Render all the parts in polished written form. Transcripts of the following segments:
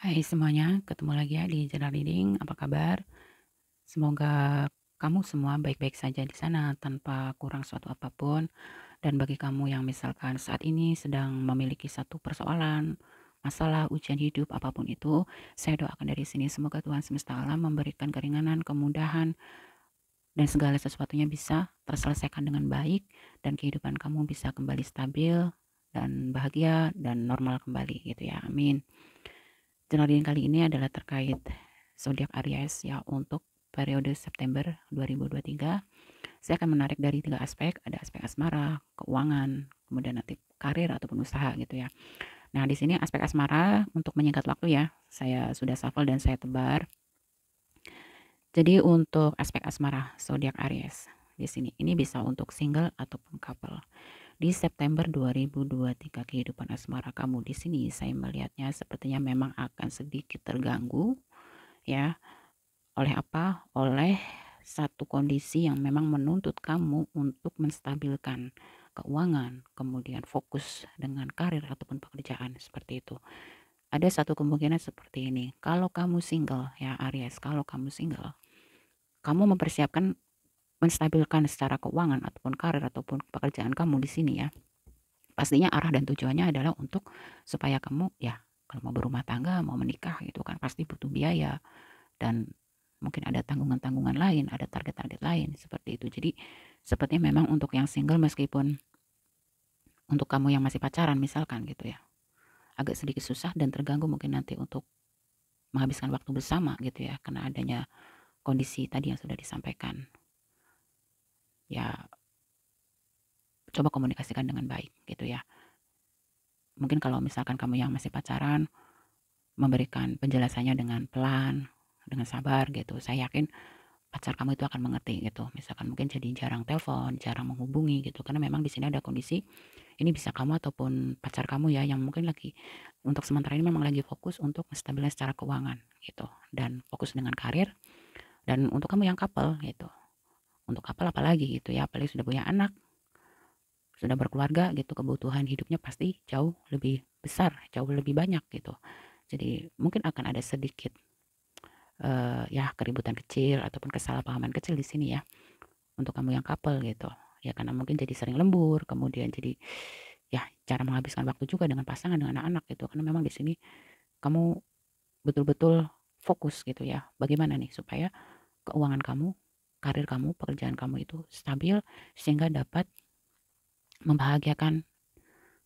Hai semuanya, ketemu lagi ya di Journal Reading. Apa kabar? Semoga kamu semua baik-baik saja di sana tanpa kurang suatu apapun. Dan bagi kamu yang misalkan saat ini sedang memiliki satu persoalan, masalah, ujian hidup, apapun itu, saya doakan dari sini semoga Tuhan semesta alam memberikan keringanan, kemudahan, dan segala sesuatunya bisa terselesaikan dengan baik dan kehidupan kamu bisa kembali stabil dan bahagia dan normal kembali gitu ya. Amin. Journal reading kali ini adalah terkait zodiak Aries ya untuk periode September 2023. Saya akan menarik dari 3 aspek, ada aspek asmara, keuangan, kemudian nanti karir ataupun usaha gitu ya. Nah, di sini aspek asmara untuk menyingkat waktu ya, saya sudah shuffle dan saya tebar. Jadi untuk aspek asmara zodiak Aries di sini ini bisa untuk single ataupun couple. Di September 2023 kehidupan asmara kamu di sini saya melihatnya sepertinya memang akan sedikit terganggu ya. Oleh apa? Oleh satu kondisi yang memang menuntut kamu untuk menstabilkan keuangan, kemudian fokus dengan karir ataupun pekerjaan seperti itu. Ada satu kemungkinan seperti ini. Kalau kamu single ya Aries, kalau kamu single, kamu mempersiapkan menstabilkan secara keuangan ataupun karir ataupun pekerjaan kamu di sini ya. Pastinya arah dan tujuannya adalah untuk supaya kamu ya kalau mau berumah tangga, mau menikah gitu kan pasti butuh biaya dan mungkin ada tanggungan-tanggungan lain, ada target-target lain seperti itu. Jadi sepertinya memang untuk yang single meskipun untuk kamu yang masih pacaran misalkan gitu ya, agak sedikit susah dan terganggu mungkin nanti untuk menghabiskan waktu bersama gitu ya karena adanya kondisi tadi yang sudah disampaikan. Ya coba komunikasikan dengan baik gitu ya. Mungkin kalau misalkan kamu yang masih pacaran memberikan penjelasannya dengan pelan, dengan sabar gitu. Saya yakin pacar kamu itu akan mengerti gitu. Misalkan mungkin jadi jarang telepon, jarang menghubungi gitu. Karena memang di sini ada kondisi ini bisa kamu ataupun pacar kamu ya yang mungkin lagi untuk sementara ini memang lagi fokus untuk menstabilkan secara keuangan gitu dan fokus dengan karir dan untuk kamu yang couple gitu. Untuk couple apalagi gitu ya, apalagi sudah punya anak, sudah berkeluarga gitu, kebutuhan hidupnya pasti jauh lebih besar, jauh lebih banyak gitu. Jadi mungkin akan ada sedikit ya keributan kecil ataupun kesalahpahaman kecil di sini ya, untuk kamu yang couple gitu. Ya karena mungkin jadi sering lembur, kemudian jadi ya cara menghabiskan waktu juga dengan pasangan, dengan anak-anak gitu. Karena memang di sini kamu betul-betul fokus gitu ya. Bagaimana nih supaya keuangan kamu, karir kamu, pekerjaan kamu itu stabil sehingga dapat membahagiakan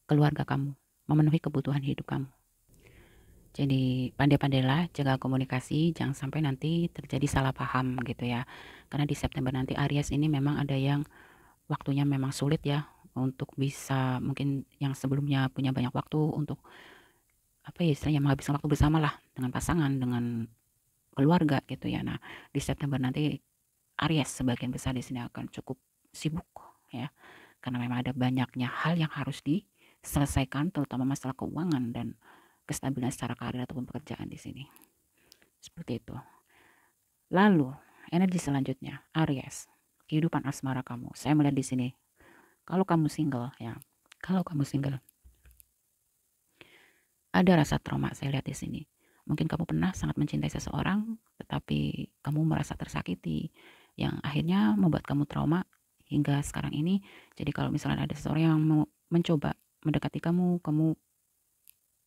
keluarga kamu, memenuhi kebutuhan hidup kamu. Jadi pandai-pandailah jaga komunikasi, jangan sampai nanti terjadi salah paham gitu ya. Karena di September nanti Aries ini memang ada yang waktunya memang sulit ya untuk bisa mungkin yang sebelumnya punya banyak waktu untuk apa ya istilahnya menghabiskan waktu bersama lah dengan pasangan, dengan keluarga gitu ya. Nah, di September nanti Aries sebagian besar di sini akan cukup sibuk ya. Karena memang ada banyaknya hal yang harus diselesaikan terutama masalah keuangan dan kestabilan secara karir ataupun pekerjaan di sini. Seperti itu. Lalu, energi selanjutnya, Aries, kehidupan asmara kamu. Saya melihat di sini, kalau kamu single ya, kalau kamu single, ada rasa trauma saya lihat di sini. Mungkin kamu pernah sangat mencintai seseorang, tetapi kamu merasa tersakiti, yang akhirnya membuat kamu trauma hingga sekarang ini. Jadi kalau misalnya ada seseorang yang mau mencoba mendekati kamu, kamu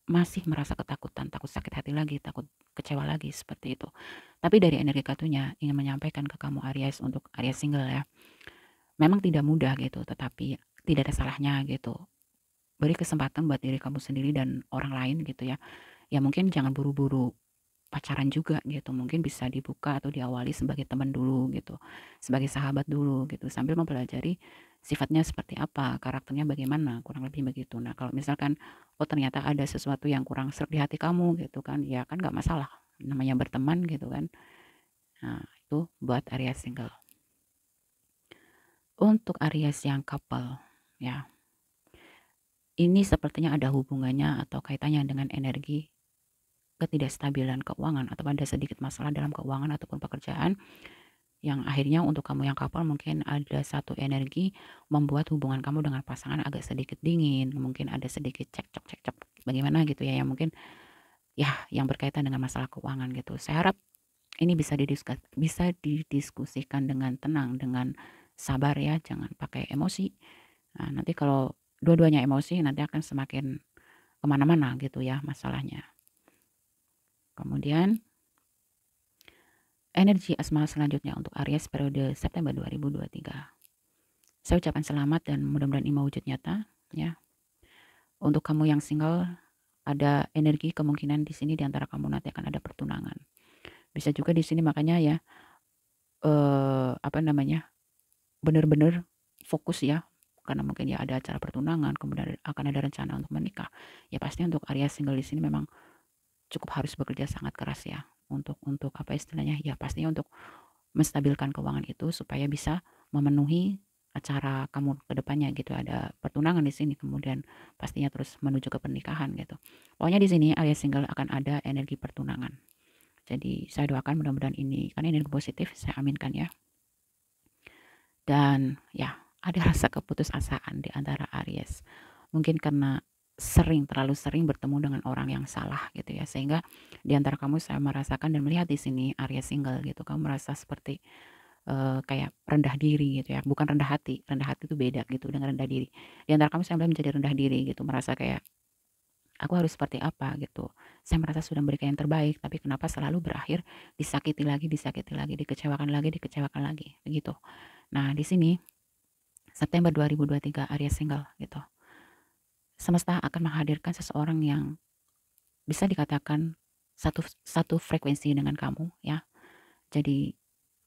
masih merasa ketakutan, takut sakit hati lagi, takut kecewa lagi, seperti itu. Tapi dari energi kartunya ingin menyampaikan ke kamu Aries untuk Aries single ya. Memang tidak mudah gitu, tetapi tidak ada salahnya gitu. Beri kesempatan buat diri kamu sendiri dan orang lain gitu ya. Ya mungkin jangan buru-buru pacaran juga gitu. Mungkin bisa dibuka atau diawali sebagai teman dulu gitu. Sebagai sahabat dulu gitu. Sambil mempelajari sifatnya seperti apa, karakternya bagaimana, kurang lebih begitu. Nah, kalau misalkan oh ternyata ada sesuatu yang kurang serap di hati kamu gitu kan, ya kan nggak masalah. Namanya berteman gitu kan. Nah, itu buat Aries single. Untuk Aries yang couple, ya, ini sepertinya ada hubungannya atau kaitannya dengan energi ketidakstabilan keuangan atau ada sedikit masalah dalam keuangan ataupun pekerjaan yang akhirnya untuk kamu yang couple mungkin ada satu energi membuat hubungan kamu dengan pasangan agak sedikit dingin, mungkin ada sedikit cekcok-cekcok bagaimana gitu ya yang mungkin ya yang berkaitan dengan masalah keuangan gitu. Saya harap ini bisa didiskusikan dengan tenang, dengan sabar ya, jangan pakai emosi. Nah, nanti kalau dua-duanya emosi nanti akan semakin kemana-mana gitu ya masalahnya. Kemudian energi asmara selanjutnya untuk Aries periode September 2023. Saya ucapkan selamat dan mudah-mudahan ini mewujud nyata ya. Untuk kamu yang single, ada energi kemungkinan di sini di antara kamu nanti akan ada pertunangan. Bisa juga di sini makanya ya apa namanya? Benar-benar fokus ya, karena mungkin ya ada acara pertunangan, kemudian akan ada rencana untuk menikah. Ya pasti untuk Aries single di sini memang cukup harus bekerja sangat keras ya untuk apa istilahnya? Ya pastinya untuk menstabilkan keuangan itu supaya bisa memenuhi acara kamu ke depannya gitu. Ada pertunangan di sini, kemudian pastinya terus menuju ke pernikahan gitu. Pokoknya di sini Aries single akan ada energi pertunangan. Jadi saya doakan mudah-mudahan ini kan energi positif, saya aminkan ya. Dan ya, ada rasa keputusasaan di antara Aries. Mungkin karena terlalu sering bertemu dengan orang yang salah gitu ya. Sehingga di antara kamu saya merasakan dan melihat di sini Aries single gitu. Kamu merasa seperti kayak rendah diri gitu ya. Bukan rendah hati. Rendah hati itu beda gitu dengan rendah diri. Di antara kamu saya melihat menjadi rendah diri gitu. Merasa kayak aku harus seperti apa gitu. Saya merasa sudah memberikan yang terbaik, tapi kenapa selalu berakhir disakiti lagi, dikecewakan lagi, begitu. Nah, di sini September 2023 Aries single gitu. Semesta akan menghadirkan seseorang yang bisa dikatakan satu satu frekuensi dengan kamu ya. Jadi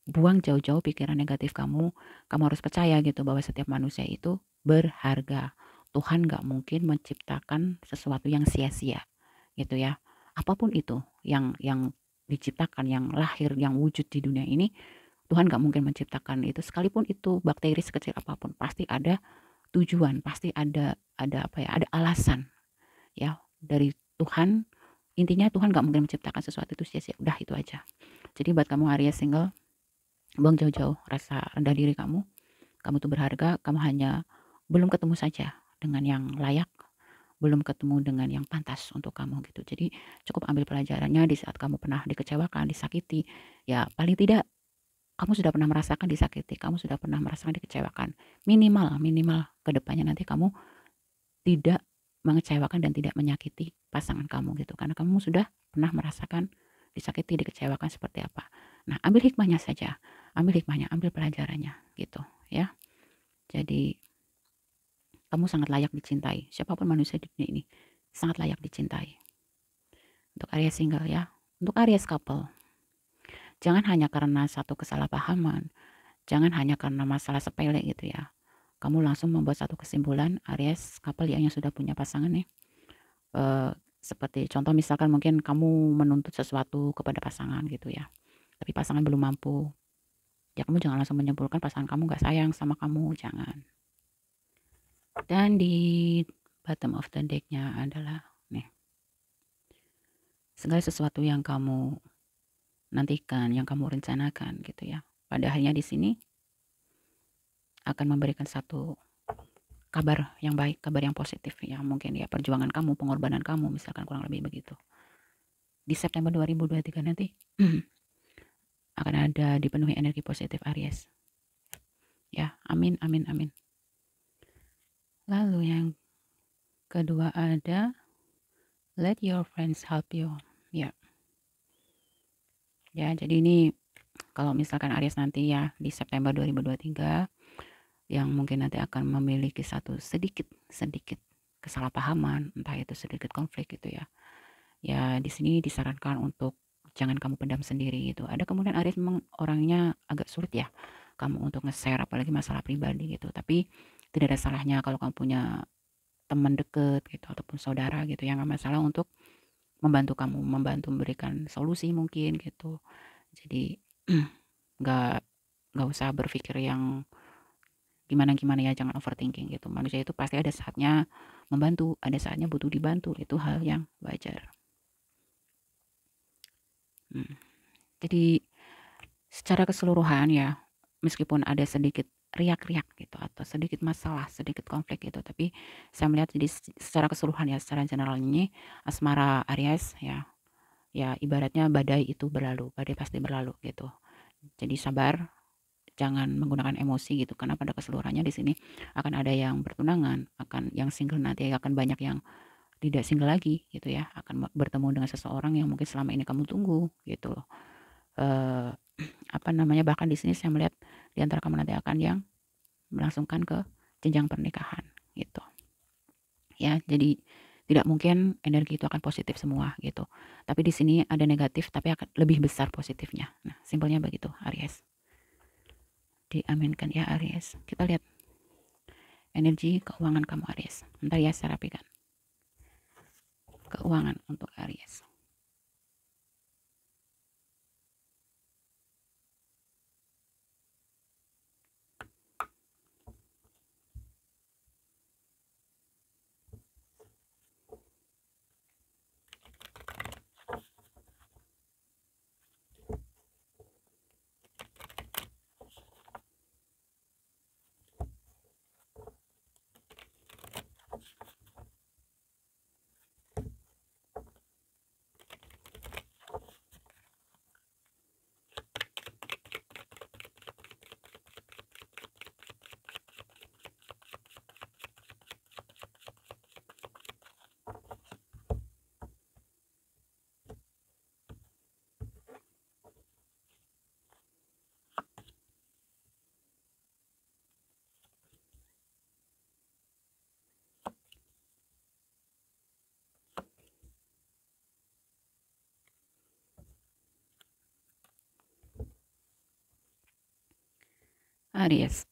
buang jauh-jauh pikiran negatif kamu. Kamu harus percaya gitu bahwa setiap manusia itu berharga. Tuhan gak mungkin menciptakan sesuatu yang sia-sia gitu ya. Apapun itu yang diciptakan, yang lahir, yang wujud di dunia ini, Tuhan gak mungkin menciptakan itu. Sekalipun itu bakteri sekecil apapun, pasti ada tujuan, pasti ada apa ya, ada alasan ya dari Tuhan. Intinya Tuhan gak mungkin menciptakan sesuatu itu sia-sia. Udah itu aja. Jadi buat kamu Aries single, buang jauh-jauh rasa rendah diri kamu. Kamu tuh berharga, kamu hanya belum ketemu saja dengan yang layak, belum ketemu dengan yang pantas untuk kamu gitu. Jadi cukup ambil pelajarannya di saat kamu pernah dikecewakan, disakiti. Ya paling tidak kamu sudah pernah merasakan disakiti, kamu sudah pernah merasakan dikecewakan. Minimal ke depannya nanti kamu tidak mengecewakan dan tidak menyakiti pasangan kamu gitu. Karena kamu sudah pernah merasakan disakiti, dikecewakan seperti apa. Nah, ambil hikmahnya saja. Ambil hikmahnya, ambil pelajarannya gitu ya. Jadi kamu sangat layak dicintai. Siapapun manusia di dunia ini sangat layak dicintai. Untuk Aries single ya. Untuk Aries couple, jangan hanya karena satu kesalahpahaman, jangan hanya karena masalah sepele gitu ya. Kamu langsung membuat satu kesimpulan, Aries couple yang sudah punya pasangan nih. Seperti contoh misalkan mungkin kamu menuntut sesuatu kepada pasangan gitu ya. Tapi pasangan belum mampu. Ya kamu jangan langsung menyimpulkan pasangan kamu gak sayang sama kamu, jangan. Dan di bottom of the deck-nya adalah nih. Segala sesuatu yang kamu nantikan, yang kamu rencanakan gitu ya. Pada akhirnya di sini akan memberikan satu kabar yang baik, kabar yang positif ya. Mungkin ya perjuangan kamu, pengorbanan kamu misalkan kurang lebih begitu. Di September 2023 nanti akan ada dipenuhi energi positif Aries. Ya, amin, amin, amin. Lalu yang kedua ada let your friends help you. Ya. Ya, jadi ini kalau misalkan Aries nanti ya di September 2023 yang mungkin nanti akan memiliki satu sedikit kesalahpahaman, entah itu sedikit konflik gitu ya. Ya di sini disarankan untuk jangan kamu pendam sendiri gitu. Ada kemudian Aries memang orangnya agak sulit ya kamu untuk nge-share apalagi masalah pribadi gitu. Tapi tidak ada salahnya kalau kamu punya teman deket gitu ataupun saudara gitu yang nggak masalah untuk membantu kamu, membantu memberikan solusi mungkin gitu. Jadi nggak nggak usah berpikir yang gimana-gimana ya, jangan overthinking gitu. Manusia itu pasti ada saatnya membantu, ada saatnya butuh dibantu, itu hal yang wajar. Jadi secara keseluruhan ya, meskipun ada sedikit riak-riak gitu atau sedikit masalah, sedikit konflik gitu, tapi saya melihat jadi secara keseluruhan ya, secara general ini asmara Aries ya Ya ibaratnya badai itu berlalu, badai pasti berlalu gitu. Jadi sabar, jangan menggunakan emosi gitu, karena pada keseluruhannya di sini akan ada yang bertunangan, akan yang single nanti akan banyak yang tidak single lagi gitu ya, akan bertemu dengan seseorang yang mungkin selama ini kamu tunggu gitu loh. Eee, apa namanya, bahkan di sini saya melihat di antara kamu nanti akan yang melangsungkan ke jenjang pernikahan gitu. Ya, jadi tidak mungkin energi itu akan positif semua gitu. Tapi di sini ada negatif tapi akan lebih besar positifnya. Nah, simpelnya begitu Aries. Diaminkan ya Aries. Kita lihat energi keuangan kamu Aries. Bentar ya saya rapikan. Keuangan untuk Aries. Aries.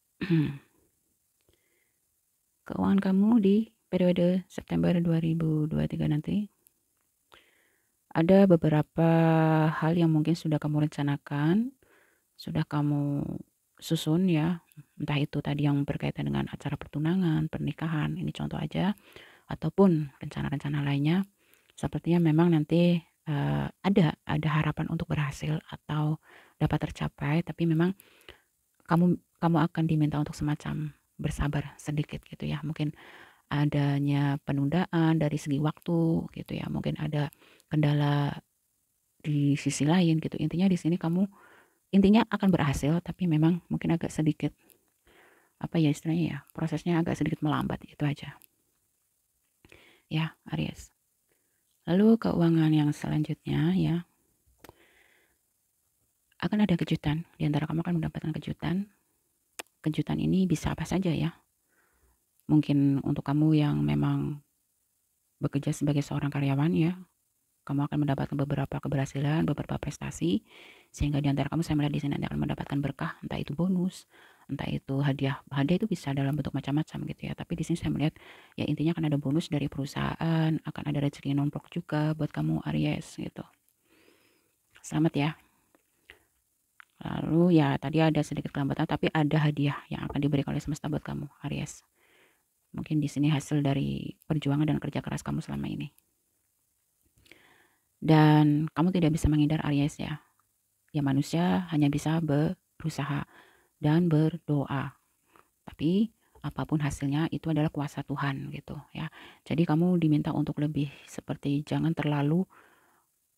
Keuangan kamu di periode September 2023 nanti ada beberapa hal yang mungkin sudah kamu rencanakan, sudah kamu susun ya, entah itu tadi yang berkaitan dengan acara pertunangan, pernikahan, ini contoh aja, ataupun rencana-rencana lainnya, sepertinya memang nanti ada harapan untuk berhasil atau dapat tercapai, tapi memang kamu kamu akan diminta untuk semacam bersabar sedikit gitu ya, mungkin adanya penundaan dari segi waktu gitu ya, mungkin ada kendala di sisi lain gitu. Intinya di sini kamu intinya akan berhasil, tapi memang mungkin agak sedikit apa ya istilahnya ya, prosesnya agak sedikit melambat itu aja. Ya, Aries. Lalu keuangan yang selanjutnya ya, akan ada kejutan. Di antara kamu akan mendapatkan kejutan. Kejutan ini bisa apa saja ya. Mungkin untuk kamu yang memang bekerja sebagai seorang karyawan ya, kamu akan mendapatkan beberapa keberhasilan, beberapa prestasi, sehingga di antara kamu saya melihat di sini nanti akan mendapatkan berkah, entah itu bonus, entah itu hadiah. Hadiah itu bisa dalam bentuk macam-macam gitu ya. Tapi di sini saya melihat ya intinya akan ada bonus dari perusahaan, akan ada rezeki nomplok juga buat kamu Aries gitu. Selamat ya. Lalu ya tadi ada sedikit kelambatan tapi ada hadiah yang akan diberikan oleh semesta buat kamu Aries. Mungkin di sini hasil dari perjuangan dan kerja keras kamu selama ini. Dan kamu tidak bisa menghindar Aries ya. Ya manusia hanya bisa berusaha dan berdoa. Tapi apapun hasilnya itu adalah kuasa Tuhan gitu ya. Jadi kamu diminta untuk lebih seperti jangan terlalu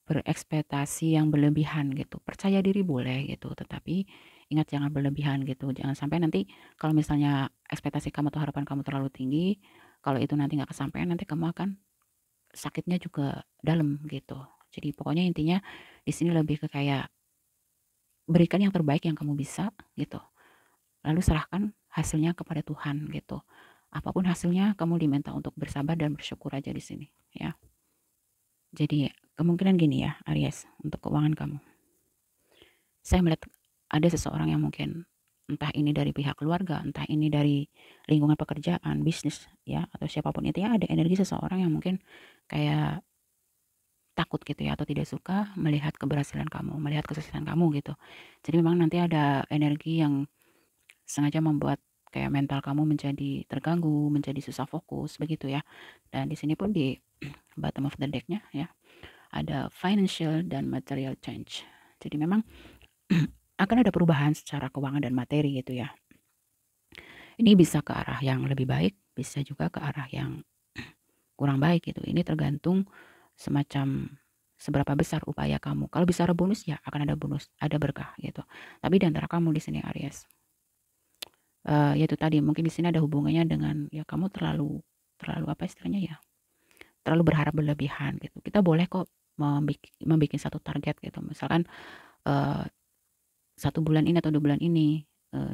berekspektasi yang berlebihan gitu. Percaya diri boleh gitu, tetapi ingat jangan berlebihan gitu. Jangan sampai nanti kalau misalnya ekspektasi kamu atau harapan kamu terlalu tinggi, kalau itu nanti nggak kesampaian nanti kamu akan sakitnya juga dalam gitu. Jadi pokoknya intinya di sini lebih ke kayak berikan yang terbaik yang kamu bisa gitu. Lalu serahkan hasilnya kepada Tuhan gitu. Apapun hasilnya kamu diminta untuk bersabar dan bersyukur aja di sini ya. Jadi kemungkinan gini ya Aries untuk keuangan kamu. Saya melihat ada seseorang yang mungkin entah ini dari pihak keluarga, entah ini dari lingkungan pekerjaan, bisnis ya atau siapapun itu ya ada energi seseorang yang mungkin kayak takut gitu ya atau tidak suka melihat keberhasilan kamu, melihat kesuksesan kamu gitu. Jadi memang nanti ada energi yang sengaja membuat kayak mental kamu menjadi terganggu, menjadi susah fokus begitu ya. Dan di sini pun di bottom of the deck-nya ya ada financial dan material change. Jadi memang akan ada perubahan secara keuangan dan materi gitu ya. Ini bisa ke arah yang lebih baik, bisa juga ke arah yang kurang baik gitu. Ini tergantung semacam seberapa besar upaya kamu. Kalau bicara bonus ya akan ada bonus, ada berkah gitu. Tapi di antara kamu di sini Aries, yaitu tadi mungkin di sini ada hubungannya dengan ya kamu terlalu terlalu apa istilahnya ya, terlalu berharap berlebihan gitu. Kita boleh kok membuat satu target gitu. Misalkan eh, 1 bulan ini atau 2 bulan ini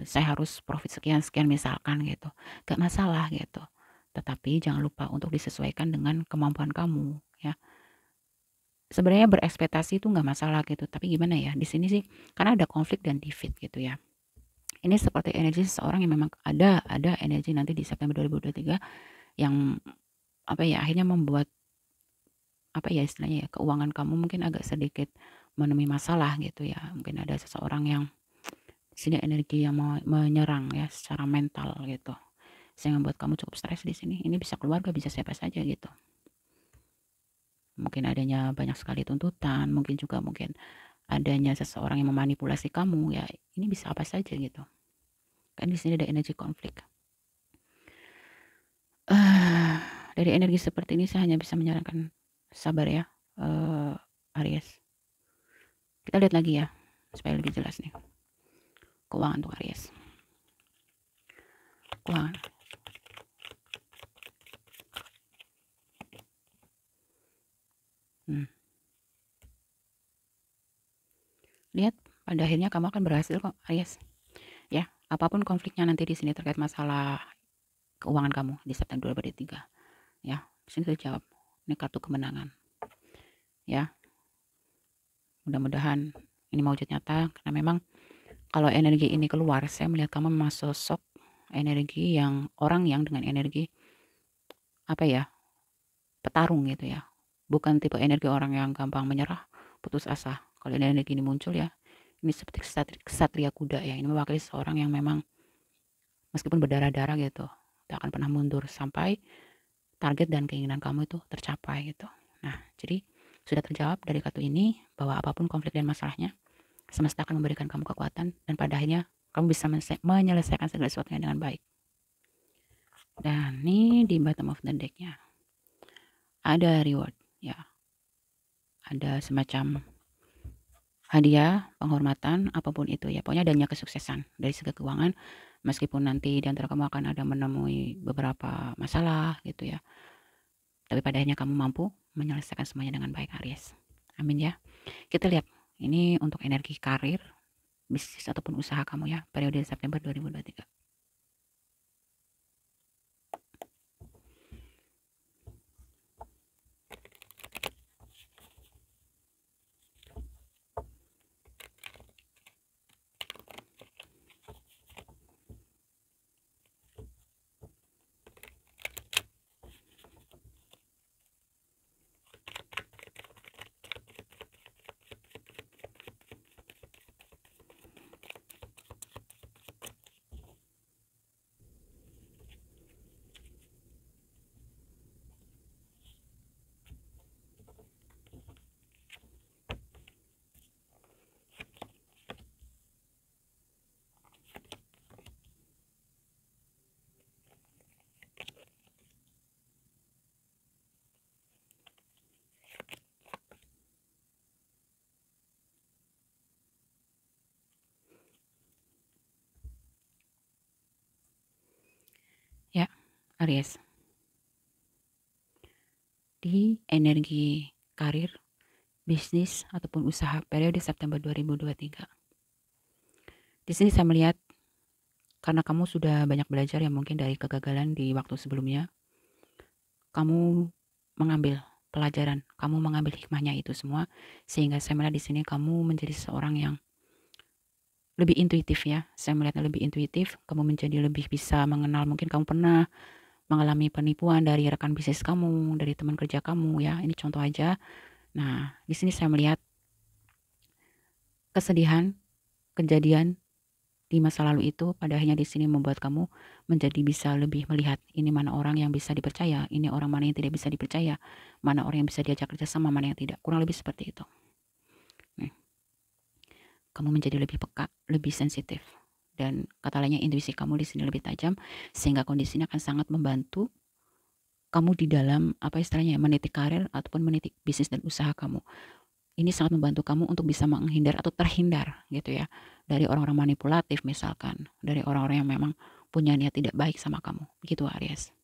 saya harus profit sekian sekian misalkan gitu. Gak masalah gitu. Tetapi jangan lupa untuk disesuaikan dengan kemampuan kamu ya. Sebenarnya berekspektasi itu nggak masalah gitu, tapi gimana ya, di sini sih karena ada konflik dan divide gitu ya. Ini seperti energi seseorang yang memang ada energi nanti di September 2023 yang apa ya, akhirnya membuat apa ya istilahnya ya, keuangan kamu mungkin agak sedikit menemui masalah gitu ya. Mungkin ada seseorang yang di sini energi yang menyerang ya secara mental gitu. Sehingga membuat kamu cukup stres di sini. Ini bisa keluarga, bisa siapa saja gitu. Mungkin adanya banyak sekali tuntutan, mungkin adanya seseorang yang memanipulasi kamu ya, ini bisa apa saja gitu. Kan di sini ada energi konflik. Dari energi seperti ini saya hanya bisa menyarankan sabar ya, Aries. Kita lihat lagi ya supaya lebih jelas nih. Keuangan untuk Aries. Keuangan. Lihat pada akhirnya kamu akan berhasil kok Aries. Ya, apapun konfliknya nanti di sini terkait masalah keuangan kamu di September 2023. Ya, di sini terjawab. Ini kartu kemenangan. Ya, mudah-mudahan ini mewujud nyata karena memang kalau energi ini keluar, saya melihat kamu memang sosok energi yang orang yang dengan energi apa ya, petarung gitu ya. Bukan tipe energi orang yang gampang menyerah, putus asa. Kalau energi ini muncul ya, ini seperti ksatria kuda ya. Ini mewakili seorang yang memang meskipun berdarah-darah gitu, tak akan pernah mundur sampai target dan keinginan kamu itu tercapai gitu. Nah, jadi sudah terjawab dari kartu ini bahwa apapun konflik dan masalahnya, semesta akan memberikan kamu kekuatan dan pada akhirnya kamu bisa menyelesaikan segala sesuatunya dengan baik. Dan ini di bottom of the deck-nya ada reward ya. Ada semacam hadiah, penghormatan, apapun itu ya. Pokoknya adanya kesuksesan dari segi keuangan. Meskipun nanti di antara kamu akan ada menemui beberapa masalah gitu ya. Tapi pada akhirnya kamu mampu menyelesaikan semuanya dengan baik Aries. Amin ya. Kita lihat ini untuk energi karir, bisnis ataupun usaha kamu ya periode September 2023. Ya, Aries. Di energi karir, bisnis ataupun usaha periode September 2023. Di sini saya melihat karena kamu sudah banyak belajar ya mungkin dari kegagalan di waktu sebelumnya, kamu mengambil pelajaran, kamu mengambil hikmahnya itu semua sehingga saya melihat di sini kamu menjadi seorang yang lebih intuitif ya. Saya melihatnya lebih intuitif, kamu menjadi lebih bisa mengenal mungkin kamu pernah mengalami penipuan dari rekan bisnis kamu, dari teman kerja kamu ya. Ini contoh aja. Nah, di sini saya melihat kesedihan, kejadian di masa lalu itu pada akhirnya di sini membuat kamu menjadi bisa lebih melihat ini mana orang yang bisa dipercaya, ini orang mana yang tidak bisa dipercaya, mana orang yang bisa diajak kerjasama, mana yang tidak. Kurang lebih seperti itu. Nih, kamu menjadi lebih peka, lebih sensitif. Dan kata lainnya intuisi kamu di sini lebih tajam sehingga kondisinya akan sangat membantu kamu di dalam apa istilahnya ya, meniti karir ataupun meniti bisnis dan usaha kamu. ini sangat membantu kamu untuk bisa menghindar atau terhindar gitu ya dari orang-orang manipulatif, misalkan dari orang-orang yang memang punya niat tidak baik sama kamu gitu, Aries.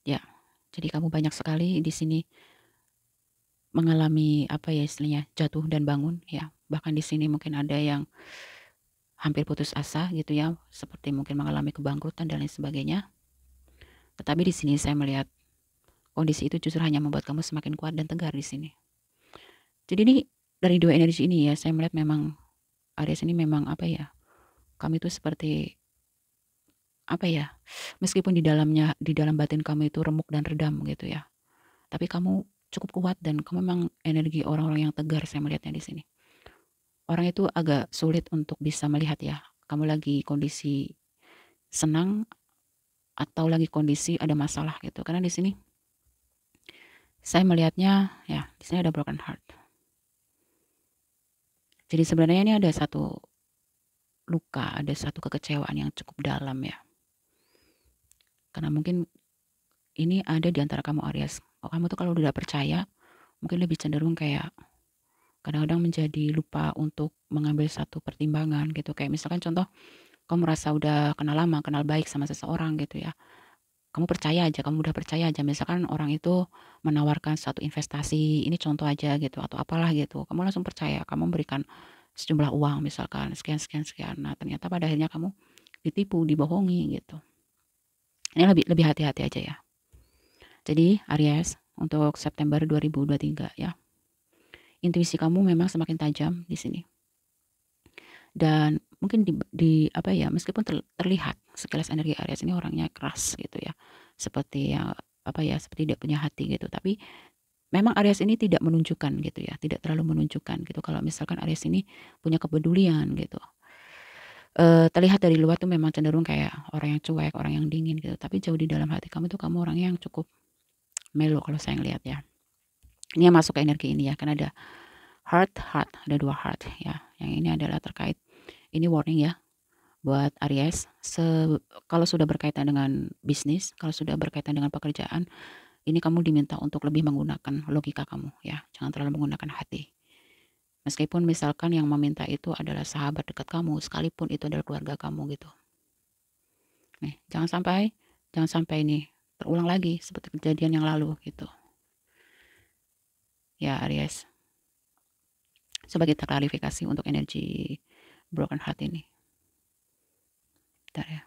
Ya, jadi kamu banyak sekali di sini mengalami apa ya istilahnya jatuh dan bangun ya. Bahkan di sini mungkin ada yang hampir putus asa gitu ya, seperti mungkin mengalami kebangkrutan dan lain sebagainya. Tetapi di sini saya melihat kondisi itu justru hanya membuat kamu semakin kuat dan tegar di sini. Jadi ini dari dua energi ini ya, saya melihat memang Aries ini memang apa ya, kamu itu seperti apa ya, meskipun di dalam batin kamu itu remuk dan redam gitu ya, tapi kamu cukup kuat dan kamu memang energi orang-orang yang tegar saya melihatnya di sini. Orang itu agak sulit untuk bisa melihat ya, kamu lagi kondisi senang atau lagi kondisi ada masalah gitu. Karena di sini saya melihatnya ya, di sini ada broken heart. Jadi sebenarnya ini ada satu luka, ada satu kekecewaan yang cukup dalam ya. Karena mungkin ini ada di antara kamu Aries. Oh, kamu tuh kalau udah percaya, mungkin lebih cenderung kayak kadang-kadang menjadi lupa untuk mengambil satu pertimbangan gitu. Kayak misalkan contoh, kamu merasa udah kenal lama, kenal baik sama seseorang gitu ya. Kamu percaya aja, kamu udah percaya aja. Misalkan orang itu menawarkan satu investasi, ini contoh aja gitu, atau apalah gitu. Kamu langsung percaya, kamu berikan sejumlah uang misalkan, sekian, sekian, sekian. Nah ternyata pada akhirnya kamu ditipu, dibohongi gitu. Ini lebih hati-hati aja ya. Jadi Aries, untuk September 2023 ya, intuisi kamu memang semakin tajam di sini. Dan mungkin di apa ya, meskipun terlihat sekilas energi Aries ini orangnya keras gitu ya. Seperti ya apa ya, seperti tidak punya hati gitu. Tapi memang Aries ini tidak menunjukkan gitu ya, tidak terlalu menunjukkan gitu kalau misalkan Aries ini punya kepedulian gitu. Terlihat dari luar tuh memang cenderung kayak orang yang cuek, orang yang dingin gitu. Tapi jauh di dalam hati kamu tuh kamu orang yang cukup melo kalau saya ngelihat ya. Ini yang masuk ke energi ini ya, kan ada heart, ada dua heart ya. Yang ini adalah terkait, ini warning ya buat Aries. Kalau sudah berkaitan dengan bisnis, kalau sudah berkaitan dengan pekerjaan, ini kamu diminta untuk lebih menggunakan logika kamu ya. Jangan terlalu menggunakan hati. Meskipun misalkan yang meminta itu adalah sahabat dekat kamu, sekalipun itu adalah keluarga kamu gitu. Nih, jangan sampai ini terulang lagi seperti kejadian yang lalu gitu. Ya Aries, coba kita klarifikasi untuk energi broken heart ini. Bentar ya.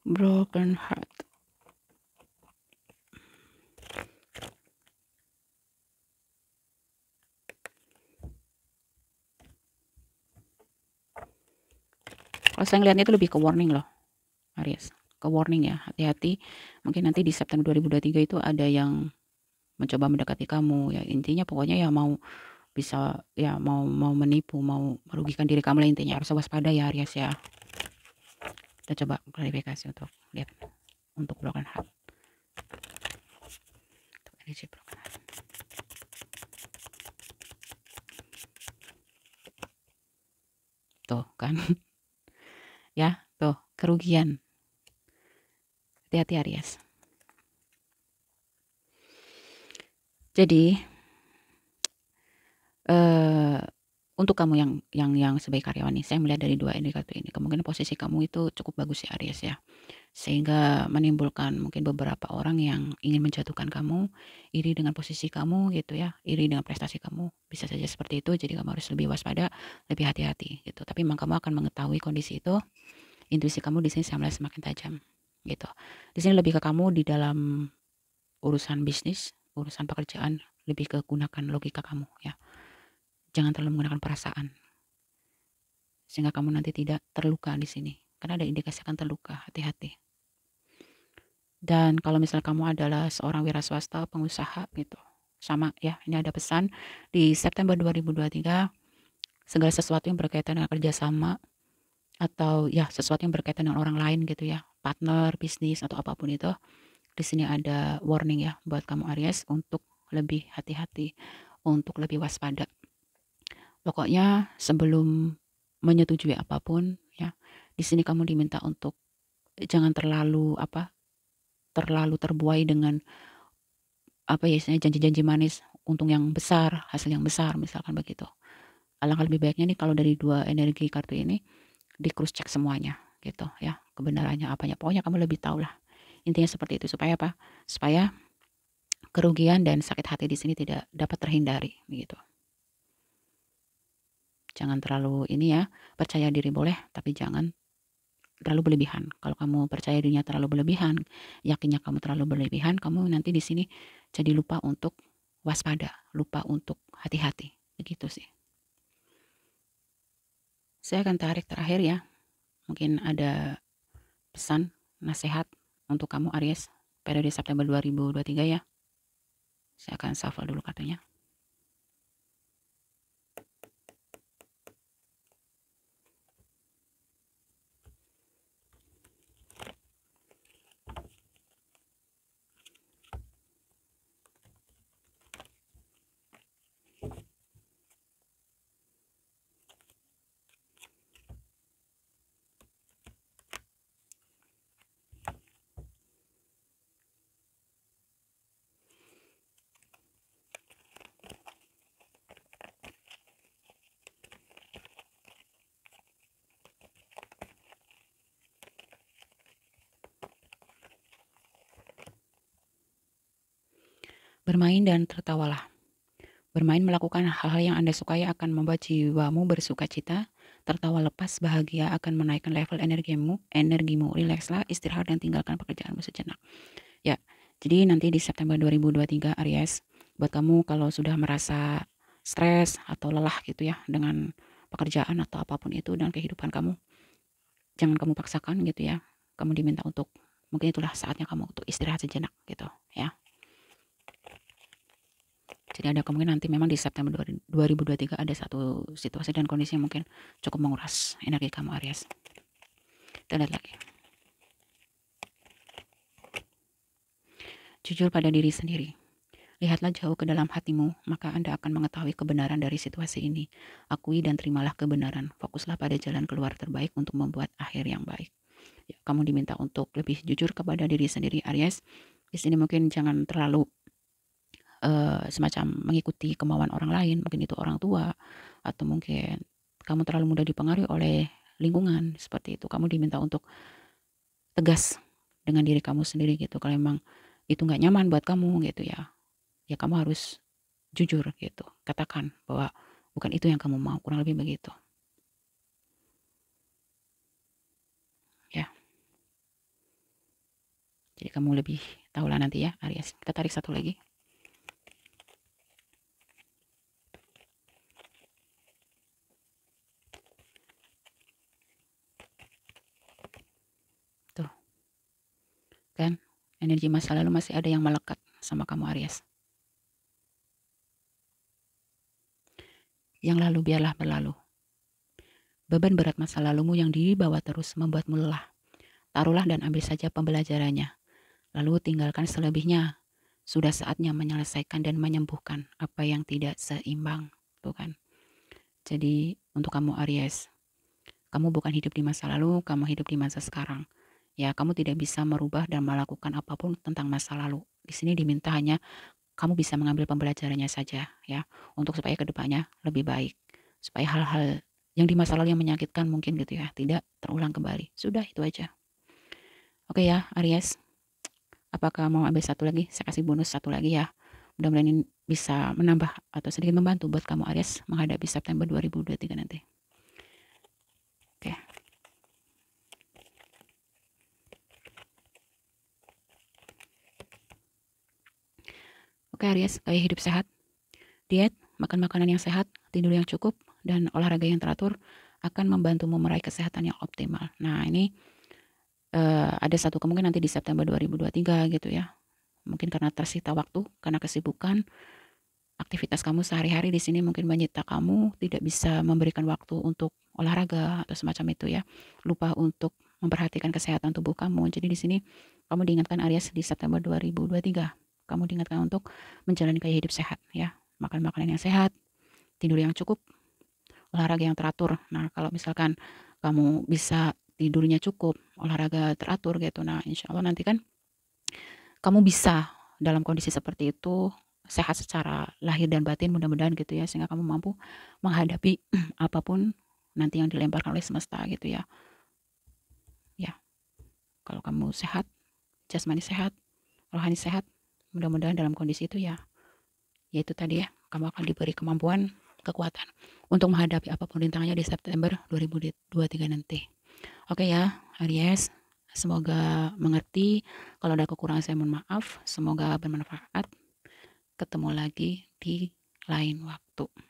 Broken heart. Kalau saya ngelihatnya itu lebih ke warning loh, Aries. Ke warning ya, hati-hati. Mungkin nanti di September 2023 itu ada yang mencoba mendekati kamu ya. Intinya pokoknya ya mau bisa ya mau menipu, mau merugikan diri kamu lah intinya. Harus waspada ya Aries ya. Kita coba klarifikasi untuk lihat untuk broken heart. Untuk energi broken heart. Tuh kan. Ya, tuh kerugian. Hati-hati Aries. Jadi untuk kamu yang sebagai karyawan nih, saya melihat dari dua indikator ini, kemungkinan posisi kamu itu cukup bagus ya Aries ya. Sehingga menimbulkan mungkin beberapa orang yang ingin menjatuhkan kamu, iri dengan posisi kamu gitu ya, iri dengan prestasi kamu. Bisa saja seperti itu, jadi kamu harus lebih waspada, lebih hati-hati gitu. Tapi memang kamu akan mengetahui kondisi itu, intuisi kamu di sini saya melihat semakin tajam gitu. Di sini lebih ke kamu di dalam urusan bisnis, urusan pekerjaan, lebih ke gunakan logika kamu ya. Jangan terlalu menggunakan perasaan. Sehingga kamu nanti tidak terluka di sini. Karena ada indikasi akan terluka, hati-hati. Dan kalau misalnya kamu adalah seorang wira swasta, pengusaha gitu. Sama ya, ini ada pesan di September 2023, segala sesuatu yang berkaitan dengan kerjasama atau ya sesuatu yang berkaitan dengan orang lain gitu ya, partner, bisnis atau apapun itu. Di sini ada warning ya buat kamu Aries untuk lebih hati-hati, untuk lebih waspada. Pokoknya sebelum menyetujui apapun ya, di sini kamu diminta untuk jangan terlalu terlalu terbuai dengan ya istilahnya janji-janji manis, untung yang besar, hasil yang besar misalkan begitu. Alangkah lebih baiknya nih kalau dari 2 energi kartu ini di cross check semuanya gitu ya, kebenarannya apanya, pokoknya kamu lebih tahu lah. Intinya seperti itu supaya apa? Supaya kerugian dan sakit hati di sini tidak dapat terhindari begitu. Jangan terlalu ini ya, percaya diri boleh tapi jangan terlalu berlebihan. Kalau kamu percaya dirinya terlalu berlebihan, yakinnya kamu terlalu berlebihan, kamu nanti di sini jadi lupa untuk waspada, lupa untuk hati-hati, begitu sih. Saya akan tarik terakhir ya, mungkin ada pesan, nasihat untuk kamu Aries, periode September 2023 ya. Saya akan shuffle dulu kartunya. Bermain dan tertawalah. Bermain melakukan hal-hal yang Anda sukai akan membuat jiwamu bersuka cita. Tertawa lepas bahagia akan menaikkan level energimu. Rilekslah, istirahat dan tinggalkan pekerjaanmu sejenak. Ya, jadi nanti di September 2023 Aries, buat kamu kalau sudah merasa stres atau lelah gitu ya dengan pekerjaan atau apapun itu dan kehidupan kamu, jangan kamu paksakan gitu ya. Kamu diminta untuk mungkin itulah saatnya kamu untuk istirahat sejenak gitu ya. Jadi ada kemungkinan nanti memang di September 2023 ada satu situasi dan kondisi yang mungkin cukup menguras energi kamu Aries. Kita lihat lagi. Jujur pada diri sendiri. Lihatlah jauh ke dalam hatimu, maka Anda akan mengetahui kebenaran dari situasi ini. Akui dan terimalah kebenaran. Fokuslah pada jalan keluar terbaik untuk membuat akhir yang baik. Ya, kamu diminta untuk lebih jujur kepada diri sendiri Aries. Di sini mungkin jangan terlalu semacam mengikuti kemauan orang lain, mungkin itu orang tua atau mungkin kamu terlalu mudah dipengaruhi oleh lingkungan seperti itu. Kamu diminta untuk tegas dengan diri kamu sendiri gitu. Kalau memang itu nggak nyaman buat kamu gitu ya, ya kamu harus jujur gitu. Katakan bahwa bukan itu yang kamu mau, kurang lebih begitu. Ya, jadi kamu lebih tahulah nanti ya Aries. Kita tarik satu lagi. Tuh, kan energi masa lalu masih ada yang melekat sama kamu Aries. Yang lalu biarlah berlalu. Beban berat masa lalumu yang dibawa terus membuatmu lelah. Taruhlah dan ambil saja pembelajarannya. Lalu tinggalkan selebihnya. Sudah saatnya menyelesaikan dan menyembuhkan apa yang tidak seimbang. Tuh kan. Jadi untuk kamu Aries, kamu bukan hidup di masa lalu, kamu hidup di masa sekarang. Ya, kamu tidak bisa merubah dan melakukan apapun tentang masa lalu. Di sini diminta hanya kamu bisa mengambil pembelajarannya saja ya, untuk supaya kedepannya lebih baik. Supaya hal-hal yang di masa lalu yang menyakitkan mungkin gitu ya, tidak terulang kembali. Sudah itu aja. Oke ya, Aries. Apakah mau ambil satu lagi? Saya kasih bonus satu lagi ya. Mudah-mudahan ini bisa menambah atau sedikit membantu buat kamu Aries menghadapi September 2023 nanti. Oke. Oke Aries, gaya hidup sehat, diet, makan makanan yang sehat, tidur yang cukup, dan olahraga yang teratur akan membantumu meraih kesehatan yang optimal. Nah ini ada satu kemungkinan nanti di September 2023 gitu ya. Mungkin karena tersita waktu, karena kesibukan, aktivitas kamu sehari-hari di sini mungkin menyita kamu tidak bisa memberikan waktu untuk olahraga atau semacam itu ya. Lupa untuk memperhatikan kesehatan tubuh kamu. Jadi di sini kamu diingatkan Aries di September 2023. Kamu diingatkan untuk menjalani gaya hidup sehat ya. Makan makanan yang sehat, tidur yang cukup, olahraga yang teratur. Nah, kalau misalkan kamu bisa tidurnya cukup, olahraga teratur gitu, nah insya Allah nanti kan kamu bisa dalam kondisi seperti itu sehat secara lahir dan batin mudah-mudahan gitu ya, sehingga kamu mampu menghadapi apapun nanti yang dilemparkan oleh semesta gitu ya. Ya, kalau kamu sehat, jasmani sehat, rohani sehat, mudah-mudahan dalam kondisi itu ya, yaitu tadi ya, kamu akan diberi kemampuan, kekuatan untuk menghadapi apapun rintangannya di September 2023 nanti. Oke ya, Aries, semoga mengerti. Kalau ada kekurangan saya mohon maaf. Semoga bermanfaat. Ketemu lagi di lain waktu.